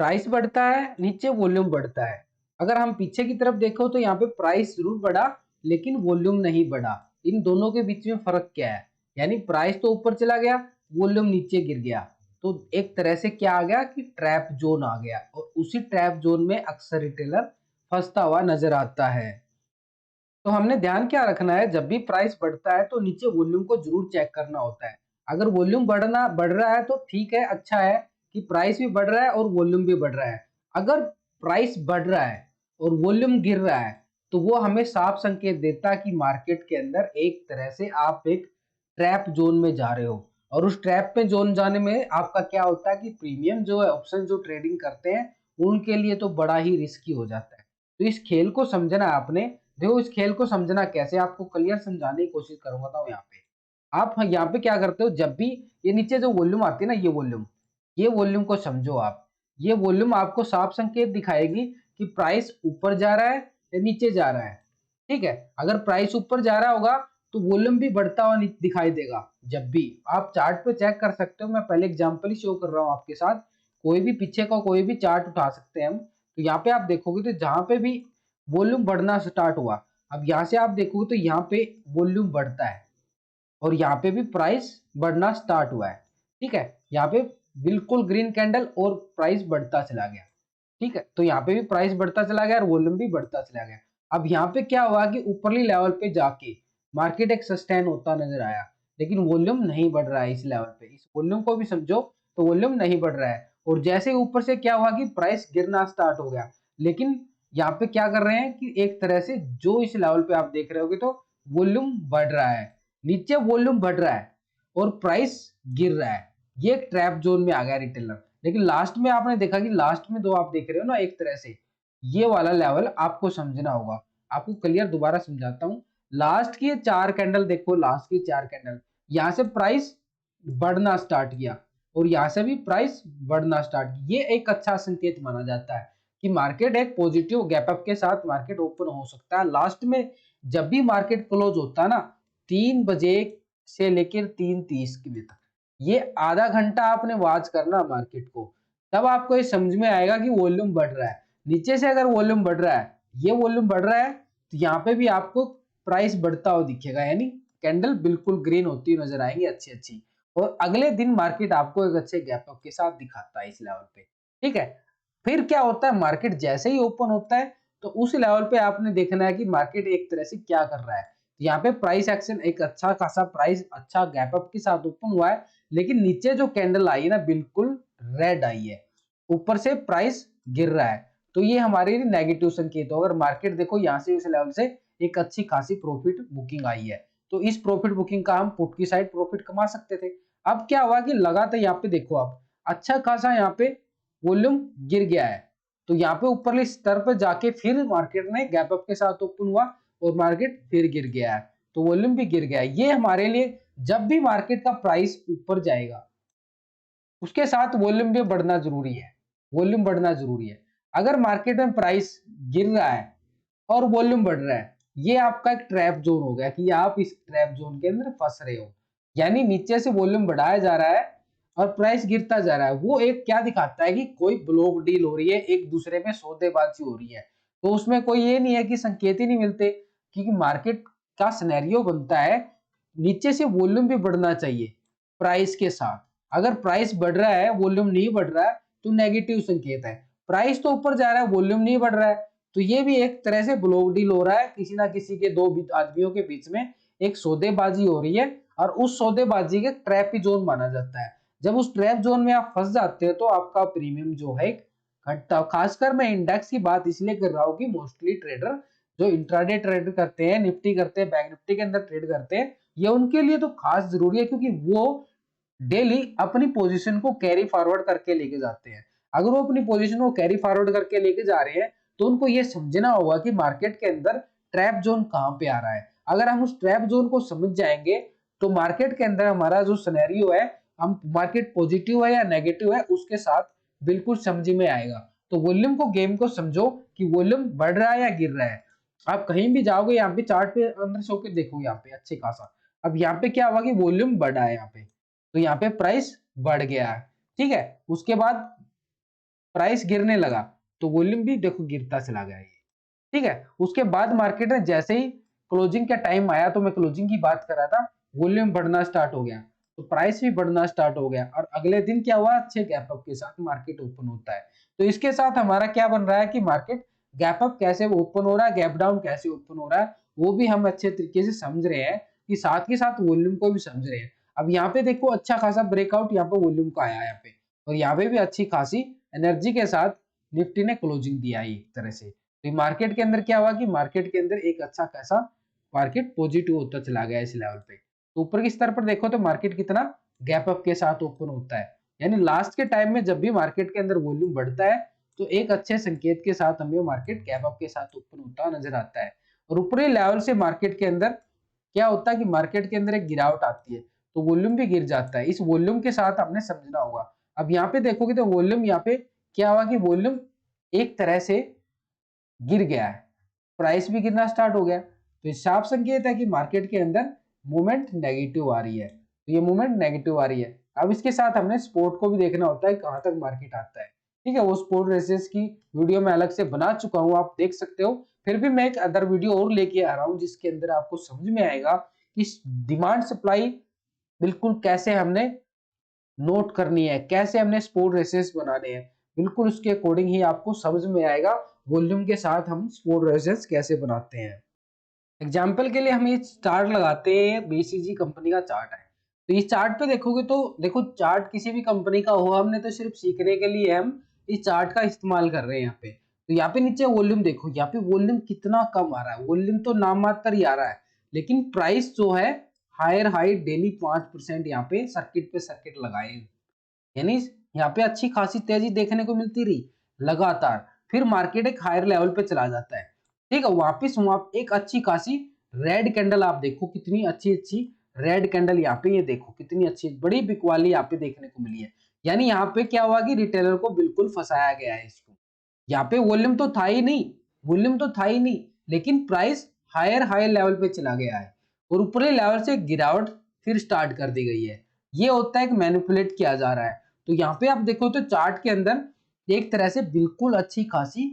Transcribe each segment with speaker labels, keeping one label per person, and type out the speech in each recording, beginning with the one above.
Speaker 1: Price बढ़ता है, नीचे वॉल्यूम बढ़ता है। अगर हम पीछे की तरफ देखो तो यहाँ पे प्राइस जरूर बढ़ा लेकिन वॉल्यूम नहीं बढ़ा। इन दोनों के बीच में फर्क क्या है? यानी प्राइस तो ऊपर चला गया, वॉल्यूम नीचे गिर गया। तो एक तरह से क्या आ गया कि ट्रैप जोन आ गया, और उसी ट्रैप जोन में अक्सर रिटेलर फंसता हुआ नजर आता है। तो हमने ध्यान क्या रखना है, जब भी प्राइस बढ़ता है तो नीचे वॉल्यूम को जरूर चेक करना होता है। अगर वॉल्यूम बढ़ रहा है तो ठीक है, अच्छा है कि प्राइस भी बढ़ रहा है और वॉल्यूम भी बढ़ रहा है। अगर प्राइस बढ़ रहा है और वॉल्यूम गिर रहा है तो वो हमें साफ संकेत देता है कि मार्केट के अंदर एक तरह से आप एक ट्रैप जोन में जा रहे हो। और उस ट्रैप में जोन जाने में आपका क्या होता है कि प्रीमियम जो है, ऑप्शन जो ट्रेडिंग करते हैं उनके लिए तो बड़ा ही रिस्की हो जाता है। तो इस खेल को समझना है आपने। देखो इस खेल को समझना कैसे, आपको क्लियर समझाने की कोशिश करूंगा। तो यहाँ पे आप यहाँ पे क्या करते हो, जब भी ये नीचे जो वॉल्यूम आती है ना, ये वॉल्यूम को समझो आप। ये वॉल्यूम आपको साफ संकेत दिखाएगी कि प्राइस ऊपर जा रहा है या नीचे जा रहा है। ठीक है, अगर प्राइस ऊपर जा रहा होगा तो वॉल्यूम भी बढ़ता हुआ दिखाई देगा। जब भी आप चार्ट पे चेक कर सकते हो, मैं पहले एग्जांपल ही शो कर रहा हूँ आपके साथ। कोई भी पीछे का कोई भी चार्ट उठा सकते हैं हम। तो यहाँ पे आप देखोगे तो जहां पे भी वॉल्यूम बढ़ना स्टार्ट हुआ, अब यहाँ से आप देखोगे तो यहाँ पे वॉल्यूम बढ़ता है और यहाँ पे भी प्राइस बढ़ना स्टार्ट हुआ है। ठीक है, यहाँ पे बिल्कुल ग्रीन कैंडल और प्राइस बढ़ता चला गया। ठीक है, तो यहाँ पे भी प्राइस बढ़ता चला गया और वॉल्यूम भी बढ़ता चला गया। अब यहाँ पे क्या हुआ कि ऊपरली लेवल पे जाके मार्केट एक सस्टेन होता नजर आया, लेकिन वॉल्यूम नहीं बढ़ रहा है इस लेवल पे। इस वॉल्यूम को भी समझो, तो वॉल्यूम नहीं बढ़ रहा है। और जैसे ऊपर से क्या हुआ कि प्राइस गिरना स्टार्ट हो गया, लेकिन यहाँ पे क्या कर रहे हैं कि एक तरह से जो इस लेवल पे आप देख रहे होगे तो वॉल्यूम बढ़ रहा है, नीचे वॉल्यूम बढ़ रहा है और प्राइस गिर रहा है। ये एक ट्रैप जोन में आ गया रिटेलर। लेकिन लास्ट में आपने देखा कि लास्ट में दो आप देख रहे हो ना, एक तरह से ये वाला लेवल आपको समझना होगा। आपको क्लियर दोबारा समझाता हूं। लास्ट की चार कैंडल देखो, लास्ट की चार कैंडल, यहां से प्राइस बढ़ना स्टार्ट किया और यहां से भी प्राइस बढ़ना स्टार्ट किया। ये एक अच्छा संकेत माना जाता है कि मार्केट एक पॉजिटिव गैप अप के साथ मार्केट ओपन हो सकता है। लास्ट में जब भी मार्केट क्लोज होता है ना, 3 बजे से लेकर 3:30 के तक, ये आधा घंटा आपने वॉच करना मार्केट को, तब आपको ये समझ में आएगा कि वॉल्यूम बढ़ रहा है। नीचे से अगर वॉल्यूम बढ़ रहा है, ये वॉल्यूम बढ़ रहा है, तो यहाँ पे भी आपको प्राइस बढ़ता हुआ दिखेगा, यानी कैंडल बिल्कुल ग्रीन होती हुई नजर आएंगी अच्छी अच्छी। और अगले दिन मार्केट आपको एक अच्छे गैप अप के साथ दिखाता है इस लेवल पे। ठीक है, फिर क्या होता है, मार्केट जैसे ही ओपन होता है तो उस लेवल पे आपने देखना है कि मार्केट एक तरह से क्या कर रहा है। यहाँ पे प्राइस एक्शन एक अच्छा खासा प्राइस अच्छा गैप अप के साथ ओपन हुआ है, लेकिन नीचे जो कैंडल आई है ना बिल्कुल रेड आई है, ऊपर से प्राइस गिर रहा है। तो ये हमारे लिए नेगेटिव संकेत हो। अगर मार्केट देखो यहाँ से इस लेवल से एक अच्छी खासी प्रॉफिट बुकिंग आई है, तो इस प्रॉफिट बुकिंग का हम पुट की साइड प्रॉफिट कमा सकते थे। अब क्या हुआ कि लगातार यहाँ पे देखो आप अच्छा खासा यहाँ पे वॉल्यूम गिर गया है, तो यहाँ पे ऊपरले स्तर पर जाके फिर मार्केट ने गैप अप के साथ ओपन हुआ और मार्केट फिर गिर गया है, तो वॉल्यूम भी गिर गया है। ये हमारे लिए, जब भी मार्केट का प्राइस ऊपर जाएगा उसके साथ वॉल्यूम भी बढ़ना जरूरी है, वॉल्यूम बढ़ना जरूरी है। अगर मार्केट में प्राइस गिर रहा है और वॉल्यूम बढ़ रहा है, ये आपका एक ट्रैप जोन हो गया कि आप इस ट्रैप जोन के अंदर फंस रहे हो। यानी नीचे से वॉल्यूम बढ़ाया जा रहा है और प्राइस गिरता जा रहा है। वो एक क्या दिखाता है कि कोई ब्लॉक डील हो रही है, एक दूसरे में सौदेबाजी हो रही है। तो उसमें कोई ये नहीं है कि संकेत ही नहीं मिलते, क्योंकि मार्केट का सिनेरियो बनता है नीचे से वॉल्यूम भी बढ़ना चाहिए प्राइस के साथ। अगर प्राइस बढ़ रहा है वॉल्यूम नहीं बढ़ रहा है तो नेगेटिव संकेत है। प्राइस तो ऊपर जा रहा है, वॉल्यूम नहीं बढ़ रहा है, तो ये भी एक तरह से ब्लॉक डील हो रहा है। किसी ना किसी के दो आदमियों के बीच में एक सौदेबाजी हो रही है और उस सौदेबाजी के ट्रैप जोन माना जाता है। जब उस ट्रैप जोन में आप फंस जाते हो तो आपका प्रीमियम जो है घटता। खासकर मैं इंडेक्स की बात इसलिए कर रहा हूँ कि मोस्टली ट्रेडर जो इंट्राडे ट्रेड करते हैं, निफ्टी करते हैं, बैंक निफ्टी के अंदर ट्रेड करते हैं, ये उनके लिए तो खास जरूरी है, क्योंकि वो डेली अपनी पोजीशन को कैरी फॉरवर्ड करके लेके जाते हैं। अगर वो अपनी पोजीशन को कैरी फॉरवर्ड करके लेके जा रहे हैं तो उनको ये समझना होगा कि मार्केट के अंदर ट्रैप जोन कहां पे आ रहा है। अगर हम उस ट्रैप जोन को समझ जाएंगे तो मार्केट के अंदर हमारा जो सिनेरियो है, हम मार्केट पॉजिटिव है या नेगेटिव है उसके साथ बिल्कुल समझ में आएगा। तो वॉल्यूम को गेम को समझो कि वॉल्यूम बढ़ रहा है या गिर रहा है। आप कहीं भी जाओगे यहाँ पे चार्ट पे अंदर से होकर देखो यहाँ पे अच्छे खासा, अब यहाँ पे क्या हुआ कि वॉल्यूम बढ़ा है यहाँ पे, तो यहाँ पे प्राइस बढ़ गया है। ठीक है, उसके बाद प्राइस गिरने लगा तो वॉल्यूम भी देखो गिरता चला गया ये, ठीक है। उसके बाद मार्केट में जैसे ही क्लोजिंग का टाइम आया, तो मैं क्लोजिंग की बात कर रहा था, वॉल्यूम बढ़ना स्टार्ट हो गया, तो प्राइस भी बढ़ना स्टार्ट हो गया, और अगले दिन क्या हुआ, अच्छे गैप अप के साथ मार्केट ओपन होता है। तो इसके साथ हमारा क्या बन रहा है कि मार्केट गैप अप कैसे ओपन हो रहा है, गैप डाउन कैसे ओपन हो रहा है, वो भी हम अच्छे तरीके से समझ रहे हैं, कि साथ के साथ वॉल्यूम को भी समझ रहे हैं। अब यहाँ पे देखो अच्छा खासा ब्रेकआउट यहाँ पे वॉल्यूम का आया है यहाँ पे, और यहाँ पे भी अच्छी खासी एनर्जी के साथ निफ्टी ने क्लोजिंग दिया है एक तरह से। तो मार्केट के अंदर क्या हुआ कि मार्केट के अंदर एक अच्छा खासा मार्केट पॉजिटिव होता चला गया इस लेवल पे। तो ऊपर के स्तर पर देखो तो मार्केट कितना गैप अप के साथ ओपन होता है, यानी लास्ट के टाइम में जब भी मार्केट के अंदर वॉल्यूम बढ़ता है तो एक अच्छे संकेत के साथ हमें मार्केट गैप अप के साथ ओपन होता नजर आता है। और ऊपरी लेवल से मार्केट के अंदर क्या होता है कि मार्केट के अंदर एक गिरावट आती है, तो वॉल्यूम भी गिर जाता है। इस वॉल्यूम के साथ हमने समझना होगा। अब यहाँ पे देखोगे तो वॉल्यूम यहाँ पे क्या हुआ कि वॉल्यूम एक तरह से गिर गया है, प्राइस भी गिरना स्टार्ट हो गया, तो ये साफ संकेत है कि मार्केट के अंदर मूवमेंट नेगेटिव आ रही है। तो ये मूवमेंट नेगेटिव आ रही है। अब इसके साथ हमने स्पोर्ट को भी देखना होता है कहां तक मार्केट आता है, ठीक है। वो स्पोर्ट रेसेस की वीडियो मैं अलग से बना चुका हूं, आप देख सकते हो। फिर भी मैं एक अदर वीडियो और लेके आ रहा हूं जिसके अंदर आपको समझ में आएगा कि डिमांड सप्लाई बिल्कुल कैसे हमने नोट करनी है, कैसे हमने स्पोर्ट रेसेस बनाने हैं, बिल्कुल उसके अकॉर्डिंग ही आपको समझ में आएगा वॉल्यूम के साथ हम स्पोर्ट रेसेस कैसे बनाते हैं। एग्जाम्पल के लिए हम ये चार्ट लगाते हैं, बीसीजी कंपनी का चार्ट है। तो इस चार्ट पे देखोगे तो देखो चार्ट किसी भी कंपनी का हो, हमने तो सिर्फ सीखने के लिए हम इस चार्ट का इस्तेमाल कर रहे हैं यहाँ पे। तो यहाँ पे नीचे वॉल्यूम देखो, यहाँ पे वॉल्यूम कितना कम आ रहा है, वॉल्यूम तो नाम मात्र ही आ रहा है, लेकिन प्राइस जो है हायर हाई डेली 5% यहाँ पे सर्किट लगाए, यानी यहाँ पे अच्छी खासी तेजी देखने को मिलती रही लगातार। फिर मार्केट एक हायर लेवल पे चला जाता है, ठीक है। वापिस वहां एक अच्छी खासी रेड कैंडल, आप देखो कितनी अच्छी अच्छी रेड कैंडल यहाँ पे, ये देखो कितनी अच्छी बड़ी बिकवाली यहाँ पे देखने को मिली है। यानी यहाँ पे क्या हुआ कि रिटेलर को बिल्कुल फंसाया गया है इसको। यहाँ पे वॉल्यूम तो था ही नहीं, वॉल्यूम तो था ही नहीं, लेकिन प्राइस हायर लेवल पे चला गया है, और ऊपरी लेवल से गिरावट फिर स्टार्ट कर दी गई है। ये होता है कि मैनिपुलेट किया जा रहा है। तो यहाँ पे आप देखो तो चार्ट के अंदर एक तरह से बिल्कुल अच्छी खासी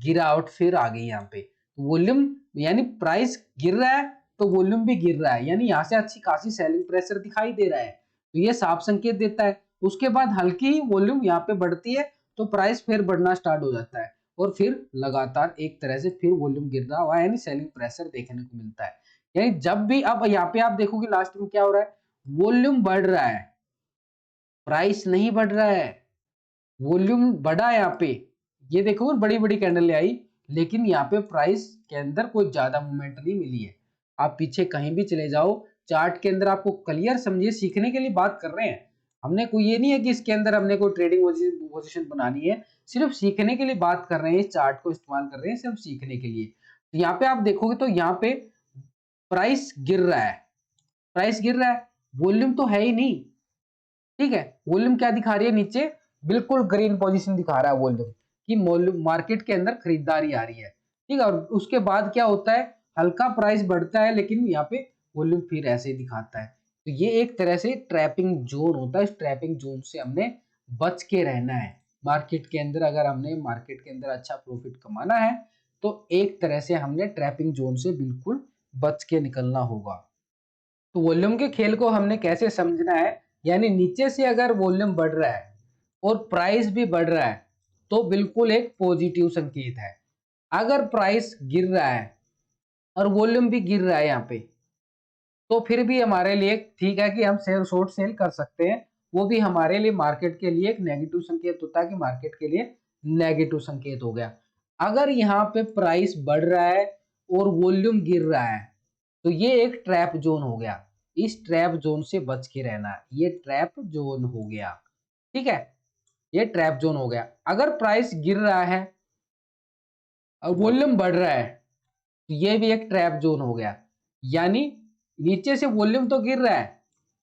Speaker 1: गिरावट फिर आ गई यहाँ पे। वॉल्यूम यानी प्राइस गिर रहा है तो वॉल्यूम भी गिर रहा है, यानी यहाँ से अच्छी खासी सेलिंग प्रेशर दिखाई दे रहा है, तो ये साफ संकेत देता है। उसके बाद हल्की ही वॉल्यूम यहाँ पे बढ़ती है तो प्राइस फिर बढ़ना स्टार्ट हो जाता है, और फिर लगातार एक तरह से फिर वॉल्यूम गिर रहा हुआ है, यानी सेलिंग प्रेशर देखने को मिलता है। यानी जब भी अब यहाँ पे आप देखोगे लास्ट में क्या हो रहा है, वॉल्यूम बढ़ रहा है, प्राइस नहीं बढ़ रहा है, वॉल्यूम बढ़ा है यहाँ पे। ये देखो बड़ी बड़ी कैंडल आई, लेकिन यहाँ पे प्राइस के अंदर कोई ज्यादा मूवमेंट नहीं मिली है। आप पीछे कहीं भी चले जाओ चार्ट के अंदर, आपको क्लियर समझिए, सीखने के लिए बात कर रहे हैं हमने, कोई ये नहीं है कि इसके अंदर हमने कोई ट्रेडिंग पोजीशन बनानी है, सिर्फ सीखने के लिए बात कर रहे हैं, इस चार्ट को इस्तेमाल कर रहे हैं सिर्फ सीखने के लिए। तो यहाँ पे आप देखोगे तो यहाँ पे प्राइस गिर रहा है, प्राइस गिर रहा है, वॉल्यूम तो है ही नहीं, ठीक है। वॉल्यूम क्या दिखा रही है नीचे, बिल्कुल ग्रीन पोजीशन दिखा रहा है वॉल्यूम, कि मार्केट के अंदर खरीदारी आ रही है, ठीक है। और उसके बाद क्या होता है, हल्का प्राइस बढ़ता है, लेकिन यहाँ पे वॉल्यूम फिर ऐसे ही दिखाता है। तो ये एक तरह से ट्रैपिंग जोन होता है, इस ट्रैपिंग जोन से हमने बच के रहना है मार्केट के अंदर। अगर हमने मार्केट के अंदर अच्छा प्रॉफिट कमाना है तो एक तरह से हमने ट्रैपिंग जोन से बिल्कुल बच के निकलना होगा। तो वॉल्यूम के खेल को हमने कैसे समझना है, यानी नीचे से अगर वॉल्यूम बढ़ रहा है और प्राइस भी बढ़ रहा है तो बिल्कुल एक पॉजिटिव संकेत है। अगर प्राइस गिर रहा है और वॉल्यूम भी गिर रहा है यहाँ पे, तो फिर भी हमारे लिए ठीक है कि हम शेयर शॉर्ट सेल कर सकते हैं, वो भी हमारे लिए मार्केट के लिए एक नेगेटिव संकेत होता है, कि मार्केट के लिए नेगेटिव संकेत हो गया। अगर यहाँ पे प्राइस बढ़ रहा है और वॉल्यूम गिर रहा है तो ये एक ट्रैप जोन हो गया, इस ट्रैप जोन से बच के रहना है, ये ट्रैप जोन हो गया, ठीक है। ये ट्रैप जोन हो गया। अगर प्राइस गिर रहा है और वॉल्यूम बढ़ रहा है तो ये भी एक ट्रैप जोन हो गया, यानी नीचे से वॉल्यूम तो गिर रहा है,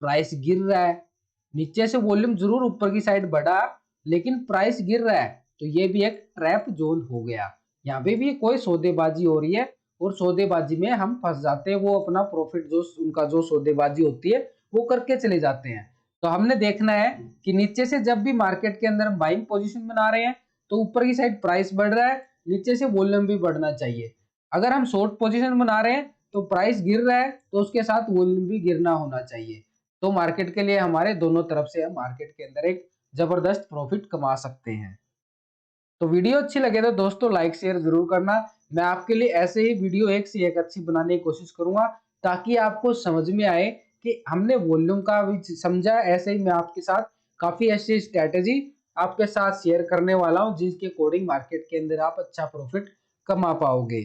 Speaker 1: प्राइस गिर रहा है, नीचे से वॉल्यूम जरूर ऊपर की साइड बढ़ा लेकिन प्राइस गिर रहा है, तो ये भी एक ट्रैप जोन हो गया। यहाँ पे भी कोई सौदेबाजी हो रही है और सौदेबाजी में हम फंस जाते हैं, वो अपना प्रॉफिट जो उनका जो सौदेबाजी होती है वो करके चले जाते हैं। तो हमने देखना है कि नीचे से जब भी मार्केट के अंदर बाइंग पोजीशन बना रहे हैं तो ऊपर की साइड प्राइस बढ़ रहा है, नीचे से वॉल्यूम भी बढ़ना चाहिए। अगर हम शॉर्ट पोजीशन बना रहे हैं तो प्राइस गिर रहा है तो उसके साथ वॉल्यूम भी गिरना होना चाहिए। तो मार्केट के लिए हमारे दोनों तरफ से हम मार्केट के अंदर एक जबरदस्त प्रॉफिट कमा सकते हैं। तो वीडियो अच्छी लगे तो दोस्तों लाइक शेयर जरूर करना। मैं आपके लिए ऐसे ही वीडियो एक से एक अच्छी बनाने की कोशिश करूंगा ताकि आपको समझ में आए कि हमने वॉल्यूम का भी समझा। ऐसे ही मैं आपके साथ काफी ऐसी स्ट्रेटेजी आपके साथ शेयर करने वाला हूं जिसके अकॉर्डिंग मार्केट के अंदर आप अच्छा प्रॉफिट कमा पाओगे।